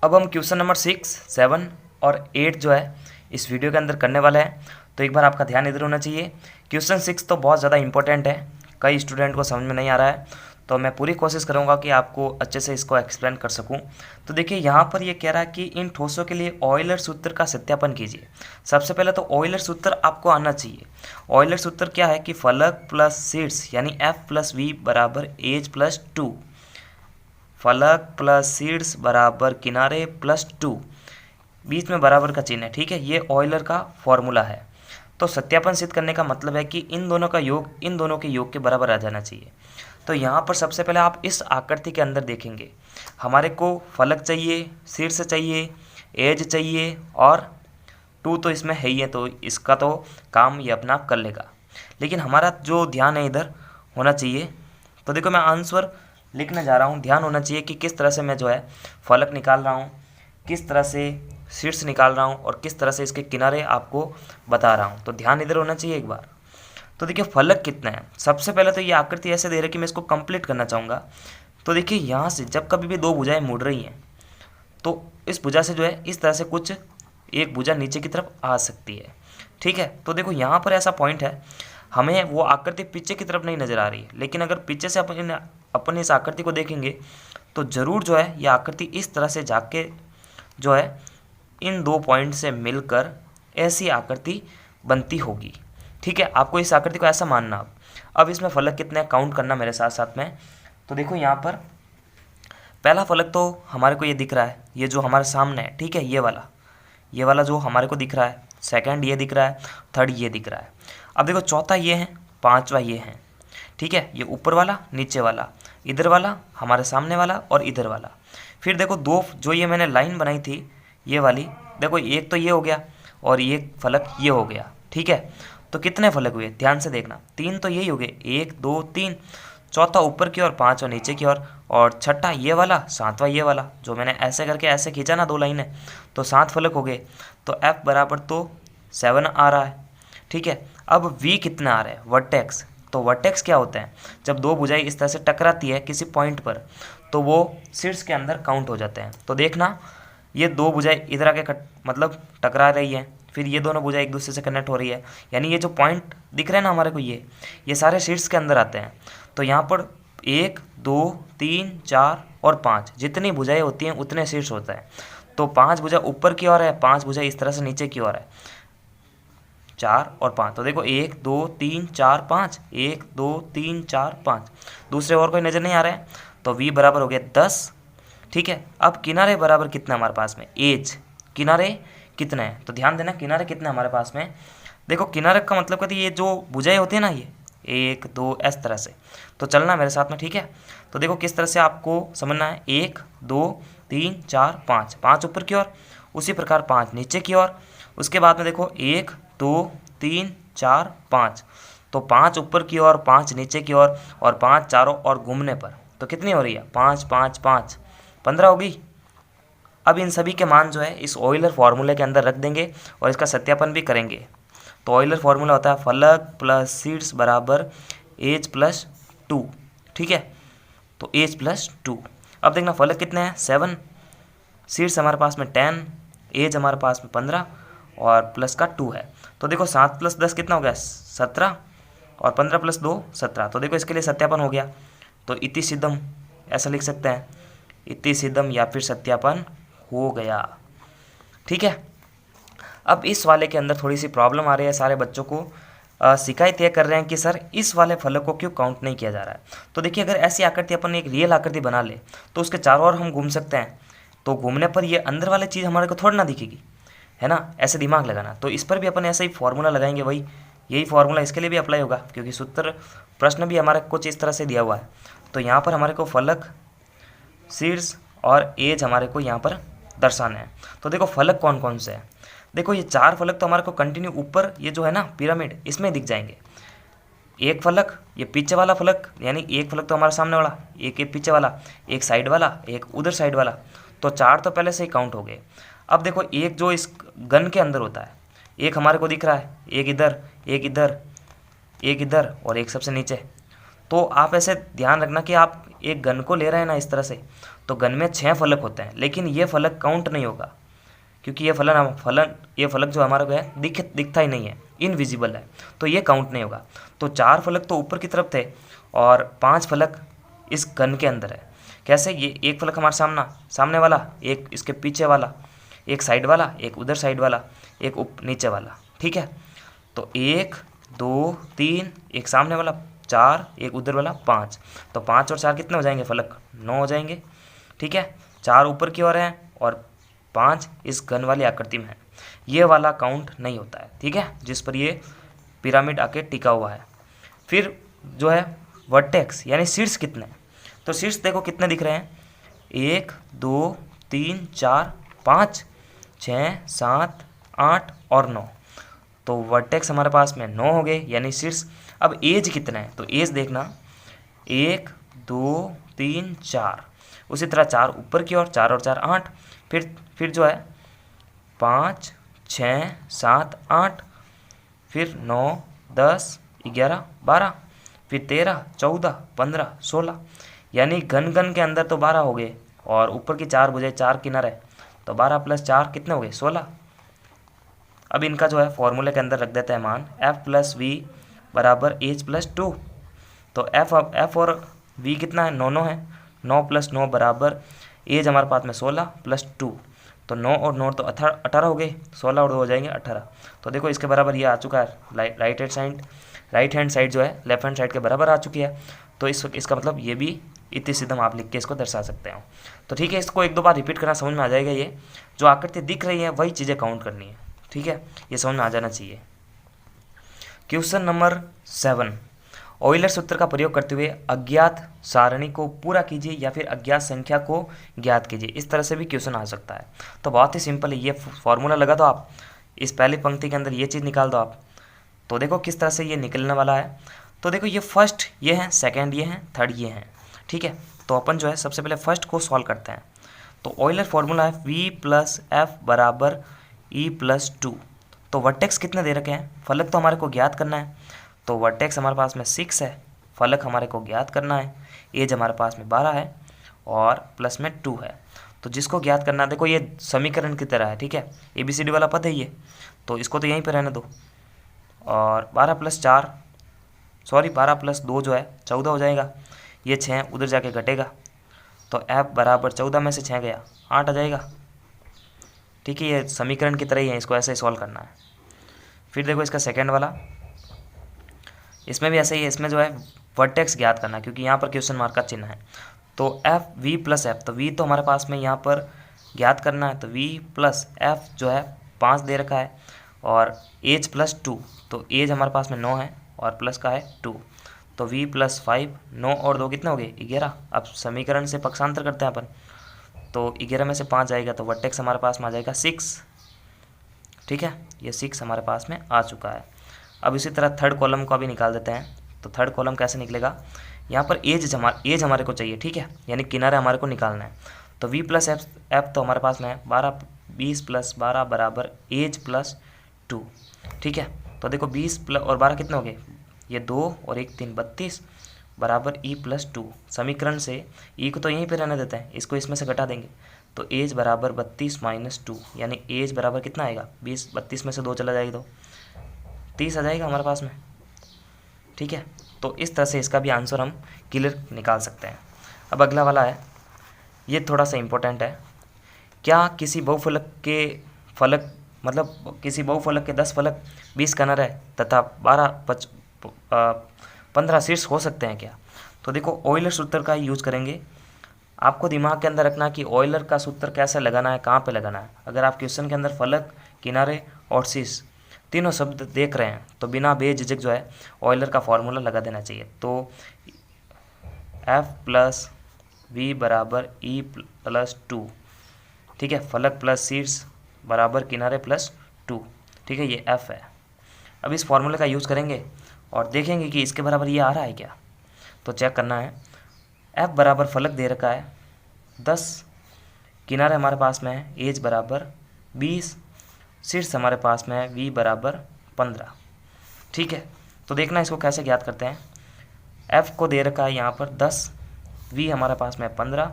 अब हम question number 6, 7 और 8 जो है इस वीडियो के अंदर करने वाले हैं। तो एक बार आपका ध्यान इधर होना चाहिए। क्वेश्चन 6 तो बहुत ज़्यादा इंपॉर्टेंट है, कई स्टूडेंट को समझ में नहीं आ रहा है, तो मैं पूरी कोशिश करूंगा कि आपको अच्छे से इसको एक्सप्लेन कर सकूं। तो देखिए यहाँ पर ये कह रहा है कि इन ठोसों के लिए ऑयलर सूत्र का सत्यापन कीजिए। सबसे पहले तो ऑयलर सूत्र आपको आना चाहिए। ऑयलर सूत्र क्या है कि फलक प्लस शीर्ष यानी F प्लस वी बराबर एज प्लस 2, फलक प्लस शीर्ष बराबर किनारे प्लस 2, बीच में बराबर का चिन्ह है। ठीक है, ये ऑयलर का फॉर्मूला है। तो सत्यापन सिद्ध करने का मतलब है कि इन दोनों का योग इन दोनों के योग के बराबर आ जाना चाहिए। तो यहाँ पर सबसे पहले आप इस आकृति के अंदर देखेंगे, हमारे को फलक चाहिए, शीर्ष चाहिए, एज चाहिए और 2 तो इसमें है ही है, तो इसका तो काम ये अपना आप कर लेगा। लेकिन हमारा जो ध्यान है इधर होना चाहिए। तो देखो मैं आंसर लिखने जा रहा हूँ, ध्यान होना चाहिए कि किस तरह से मैं जो है फलक निकाल रहा हूँ, किस तरह से शीर्ष निकाल रहा हूँ और किस तरह से इसके किनारे आपको बता रहा हूँ। तो ध्यान इधर होना चाहिए एक बार। तो देखिए फलक कितना है, सबसे पहले तो ये आकृति ऐसे दे रही है कि मैं इसको कंप्लीट करना चाहूँगा। तो देखिए यहाँ से जब कभी भी दो भुजाएं मुड़ रही हैं तो इस भुजा से जो है इस तरह से कुछ एक भुजा नीचे की तरफ आ सकती है। ठीक है, तो देखो यहाँ पर ऐसा पॉइंट है, हमें वो आकृति पीछे की तरफ नहीं नज़र आ रही है, लेकिन अगर पीछे से अपन इस आकृति को देखेंगे तो ज़रूर जो है ये आकृति इस तरह से जाके जो है इन दो पॉइंट से मिलकर ऐसी आकृति बनती होगी। ठीक है, आपको इस आकृति को ऐसा मानना। अब इसमें फलक कितने काउंट करना मेरे साथ साथ में। तो देखो यहाँ पर पहला फलक तो हमारे को ये दिख रहा है, ये जो हमारे सामने है। ठीक है, ये वाला जो हमारे को दिख रहा है, सेकंड ये दिख रहा है, थर्ड ये दिख रहा है। अब देखो चौथा ये है, पांचवा ये है। ठीक है, ये ऊपर वाला, नीचे वाला, इधर वाला, हमारे सामने वाला और इधर वाला। फिर देखो दो जो ये मैंने लाइन बनाई थी ये वाली, देखो एक तो ये हो गया और ये फलक ये हो गया। ठीक है, तो कितने फलक हुए ध्यान से देखना, 3 तो यही हो गए, 1 2 3, चौथा ऊपर की ओर, पांचवा नीचे की ओर और छठा ये वाला, सातवां ये वाला जो मैंने ऐसे करके ऐसे खींचा ना 2 लाइनें, तो 7 फलक हो गए। तो F बराबर तो 7 आ रहा है। ठीक है, अब V कितना आ रहा है, वर्टेक्स। तो वर्टेक्स क्या होता है, जब दो भुजाएं इस तरह से टकराती है किसी पॉइंट पर तो वो शीर्ष के अंदर काउंट हो जाते हैं। तो देखना ये दो भुजाएं इधर आके मतलब टकरा रही है, फिर ये दोनों भुजाएं एक दूसरे से कनेक्ट हो रही है, यानी ये जो पॉइंट दिख रहे हैं ना हमारे को ये सारे शीर्ष के अंदर आते हैं। तो यहाँ पर 1 2 3 4 और 5 जितनी भुजाएं होती हैं उतने शीर्ष होता है। तो 5 भुजा ऊपर की ओर है, 5 भुजा इस तरह से नीचे की ओर है, 4 और 5। तो देखो 1 2 3 4 5, 1 2 3 4 5, दूसरे और कोई नज़र नहीं आ रहा है। तो V बराबर हो गया 10। ठीक है, अब किनारे बराबर कितना हमारे पास में, एज, किनारे कितना है। तो ध्यान देना किनारे कितना है हमारे पास में। देखो किनारे का मतलब कहती है ये जो भुजाएं होती है ना, ये 1 2 इस तरह से तो चलना मेरे साथ में। ठीक है, तो देखो किस तरह से आपको समझना है, 1 2 3 4 5, 5 ऊपर की ओर, उसी प्रकार 5 नीचे की ओर। उसके बाद में देखो 1 2 3 4 5, तो 5 ऊपर की ओर, 5 नीचे की ओर और 5 चारों ओर घूमने पर तो कितनी हो रही है, 5 5 5, 15 होगी। अब इन सभी के मान जो है इस ऑयलर फार्मूले के अंदर रख देंगे और इसका सत्यापन भी करेंगे। तो ऑयलर फार्मूला होता है फलक प्लस शीर्ष बराबर एज प्लस 2। ठीक है, तो एज प्लस 2। अब देखना फलक कितने हैं, 7, शीर्ष हमारे पास में 10, एज हमारे पास में 15 और प्लस का 2 है। तो देखो 7 + 10 कितना हो गया, 17 और 15 + 2 17। तो देखो इसके लिए सत्यापन हो गया। तो इति सिद्धम ऐसा लिख सकते हैं, इति सिद्धम या फिर सत्यापन हो गया। ठीक है, अब इस वाले के अंदर थोड़ी सी प्रॉब्लम आ रही है, सारे बच्चों को शिकायत ये कर रहे हैं कि सर इस वाले फलक को क्यों काउंट नहीं किया जा रहा है। तो देखिए अगर ऐसी आकृति अपन एक रियल आकृति बना ले तो उसके चारों ओर हम घूम सकते हैं, तो घूमने पर ये अंदर वाली चीज़ हमारे को थोड़ा ना दिखेगी, है ना, ऐसे दिमाग लगाना। तो इस पर भी अपन ऐसा ही फॉर्मूला लगाएंगे, वही यही फॉर्मूला इसके लिए भी अप्लाई होगा, क्योंकि सूत्र प्रश्न भी हमारे कुछ इस तरह से दिया हुआ है। तो यहाँ पर हमारे को फलक, शीर्ष और एज हमारे को यहाँ पर दर्शाना है। तो देखो फलक कौन कौन से हैं, देखो ये 4 फलक तो हमारे को कंटिन्यू ऊपर ये जो है ना पिरामिड इसमें दिख जाएंगे। एक फलक ये पीछे वाला फलक, यानी एक फलक तो हमारा सामने वाला, एक ये पीछे वाला, एक साइड वाला, एक उधर साइड वाला, तो 4 तो पहले से ही काउंट हो गए। अब देखो एक जो इस गन के अंदर होता है, एक हमारे को दिख रहा है, एक इधर एक इधर एक इधर और एक सबसे नीचे। तो आप ऐसे ध्यान रखना कि आप एक घन को ले रहे हैं ना इस तरह से, तो घन में 6 फलक होते हैं, लेकिन ये फलक काउंट नहीं होगा क्योंकि ये फलक जो हमारा को है दिखता ही नहीं है, इनविजिबल है, तो ये काउंट नहीं होगा। तो 4 फलक तो ऊपर की तरफ थे और 5 फलक इस घन के अंदर है। कैसे? ये एक फलक हमारा सामने वाला, एक इसके पीछे वाला, एक साइड वाला, एक उधर साइड वाला, एक नीचे वाला। ठीक है, तो 1 2 3, एक सामने वाला 4, एक उधर वाला 5, तो 5 और 4 कितने हो जाएंगे फलक? 9 हो जाएंगे। ठीक है, 4 ऊपर की ओर है और 5 इस घन वाली आकृति में है। ये वाला काउंट नहीं होता है। ठीक है, जिस पर ये पिरामिड आके टिका हुआ है। फिर जो है वर्टेक्स यानी शीर्ष कितने, तो शीर्ष देखो कितने दिख रहे हैं, 1 2 3 4 5 6 7 8 और 9, तो वर्टेक्स हमारे पास में 9 हो गए यानी शीर्ष। अब एज कितना है, तो एज देखना 1 2 3 4, उसी तरह 4 ऊपर की ओर, 4 और 4 8, फिर जो है 5 6 7 8, फिर 9 10 11 12, फिर 13 14 15 16, यानी घन के अंदर तो 12 हो गए और ऊपर की 4 भुजाएं 4 किनारे, तो 12 प्लस 4 कितने हो गए? 16। अब इनका जो है फॉर्मूले के अंदर रख देते हैं मान, F प्लस वी बराबर एच प्लस 2, तो F और V कितना है? 9 है, 9 प्लस 9 बराबर एज हमारे पास में 16 प्लस 2, तो 9 और 9 तो 18 हो गए, 16 और 2 हो जाएंगे 18। तो देखो इसके बराबर ये आ चुका है, राइट हैंड साइड जो है लेफ्ट हैंड साइड के बराबर आ चुकी है। तो इसका मतलब ये भी इतनी सीधम आप लिख के इसको दर्शा सकते हो। तो ठीक है, इसको 1-2 बार रिपीट करना, समझ में आ जाएगा। ये जो आकृति दिख रही है वही चीज़ें काउंट करनी है। ठीक है, ये समझ में आ जाना चाहिए। क्वेश्चन नंबर 7, ऑयलर सूत्र का प्रयोग करते हुए अज्ञात सारणी को पूरा कीजिए या फिर अज्ञात संख्या को ज्ञात कीजिए। इस तरह से भी क्वेश्चन आ सकता है। तो बहुत ही सिंपल है, ये फॉर्मूला लगा दो आप, इस पहली पंक्ति के अंदर ये चीज़ निकाल दो आप, तो देखो किस तरह से ये निकलने वाला है। तो देखो ये फर्स्ट ये है, सेकेंड ये है, थर्ड ये है। ठीक है, तो अपन जो है सबसे पहले फर्स्ट को सॉल्व करते हैं। तो ऑयलर फॉर्मूला है V प्लस एफ बराबर E प्लस 2। तो वर्टेक्स कितने दे रखे हैं, फलक तो हमारे को ज्ञात करना है, तो वर्टेक्स हमारे पास में 6 है, फलक हमारे को ज्ञात करना है, एज हमारे पास में 12 है और प्लस में 2 है। तो जिसको ज्ञात करना है, देखो ये समीकरण की तरह है। ठीक है, ABCD वाला पद है ये, तो इसको तो यहीं पर रहने दो। और 12 प्लस 2 जो है 14 हो जाएगा, ये 6 उधर जाके घटेगा, तो F बराबर 14 में से 6 गया 8 आ जाएगा। ठीक है, ये समीकरण की तरह ही है, इसको ऐसे ही सॉल्व करना है। फिर देखो इसका सेकंड वाला, इसमें भी ऐसे ही है, इसमें जो है वर्टेक्स ज्ञात करना है क्योंकि यहाँ पर क्वेश्चन मार्क का चिन्ह है। तो V प्लस एफ, तो V तो हमारे पास में यहाँ पर ज्ञात करना है, तो V प्लस एफ जो है 5 दे रखा है और एज प्लस 2, तो एज हमारे पास में 9 है और प्लस का है 2, तो V प्लस 5, 9 और 2 कितने हो गए? 11। अब समीकरण से पक्षांतर करते हैं अपन, तो 11 में से 5 आएगा, तो वर्टेक्स हमारे पास में आ जाएगा 6। ठीक है, ये 6 हमारे पास में आ चुका है। अब इसी तरह थर्ड कॉलम का भी निकाल देते हैं। तो थर्ड कॉलम कैसे निकलेगा, यहाँ पर एज हमारे को चाहिए। ठीक है, यानी किनारे हमारे को निकालना है। तो V प्लस एफ तो हमारे पास में है 20 प्लस 12 बराबर एज प्लस 2। ठीक है, तो देखो 20 प्लस और 12 कितने हो गए, ये 2 और 1 3 32 बराबर E प्लस 2। समीकरण से E को तो यहीं पे रहने देते हैं, इसको इसमें से घटा देंगे, तो एज बराबर 32 माइनस 2, यानी एज बराबर कितना आएगा? 20, 32 में से 2 चला जाएगा तो 30 आ जाएगा हमारे पास में। ठीक है, तो इस तरह से इसका भी आंसर हम क्लियर निकाल सकते हैं। अब अगला वाला है, ये थोड़ा सा इम्पोर्टेंट है। क्या किसी बहुफलक के फलक मतलब किसी बहुफलक के 10 फलक 20 किनारे तथा 15 शीर्ष हो सकते हैं क्या? तो देखो ऑयलर सूत्र का यूज़ करेंगे। आपको दिमाग के अंदर रखना कि ऑयलर का सूत्र कैसे लगाना है, कहाँ पे लगाना है। अगर आप क्वेश्चन के अंदर फलक, किनारे और शीर्ष तीनों शब्द देख रहे हैं तो बिना बेझिझक जो है ऑयलर का फॉर्मूला लगा देना चाहिए। तो F प्लस V बराबर E प्लस 2। ठीक है, फलक प्लस शीर्ष बराबर किनारे प्लस 2। ठीक है, ये F है। अब इस फॉर्मूले का यूज़ करेंगे और देखेंगे कि इसके बराबर ये आ रहा है क्या। तो चेक करना है, F बराबर फलक दे रखा है 10, किनारे हमारे पास में है एज बराबर 20, शीर्ष हमारे पास में है V बराबर 15। ठीक है, तो देखना इसको कैसे ज्ञात करते हैं। F को दे रखा है यहाँ पर 10, v हमारे पास में 15,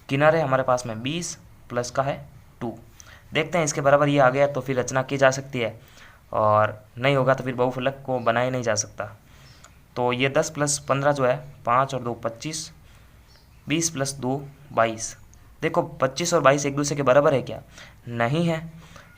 किनारे हमारे पास में 20 प्लस का है 2। देखते हैं इसके बराबर ये आ गया तो फिर रचना की जा सकती है, और नहीं होगा तो फिर बहुफलक को बनाया नहीं जा सकता। तो ये 10 प्लस 15 जो है 5 और 2 25, 20 प्लस 2 22। देखो 25 और 22 एक दूसरे के बराबर है क्या? नहीं है।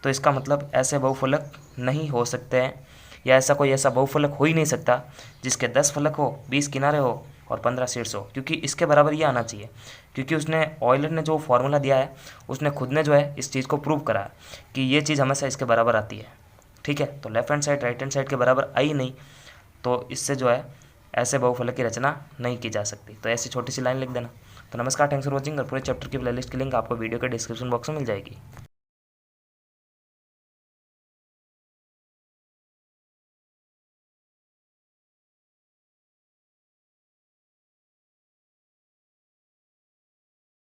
तो इसका मतलब ऐसे बहुफलक नहीं हो सकते हैं, या ऐसा कोई ऐसा बहुफलक हो ही नहीं सकता जिसके 10 फलक हो, 20 किनारे हो और 15 शीर्ष हो, क्योंकि इसके बराबर ये आना चाहिए। क्योंकि उसने ऑयलर ने जो फॉर्मूला दिया है उसने खुद ने जो है इस चीज़ को प्रूव करा है कि ये चीज़ हमेशा इसके बराबर आती है। ठीक है, तो left hand side right hand side के बराबर आई नहीं, तो इससे जो है ऐसे बहुफलक की रचना नहीं की जा सकती। तो ऐसी छोटी सी लाइन लिख देना। तो नमस्कार, थैंक्स फॉर वॉचिंग, और पूरे चैप्टर की प्लेलिस्ट की लिंक आपको वीडियो के डिस्क्रिप्शन बॉक्स में मिल जाएगी।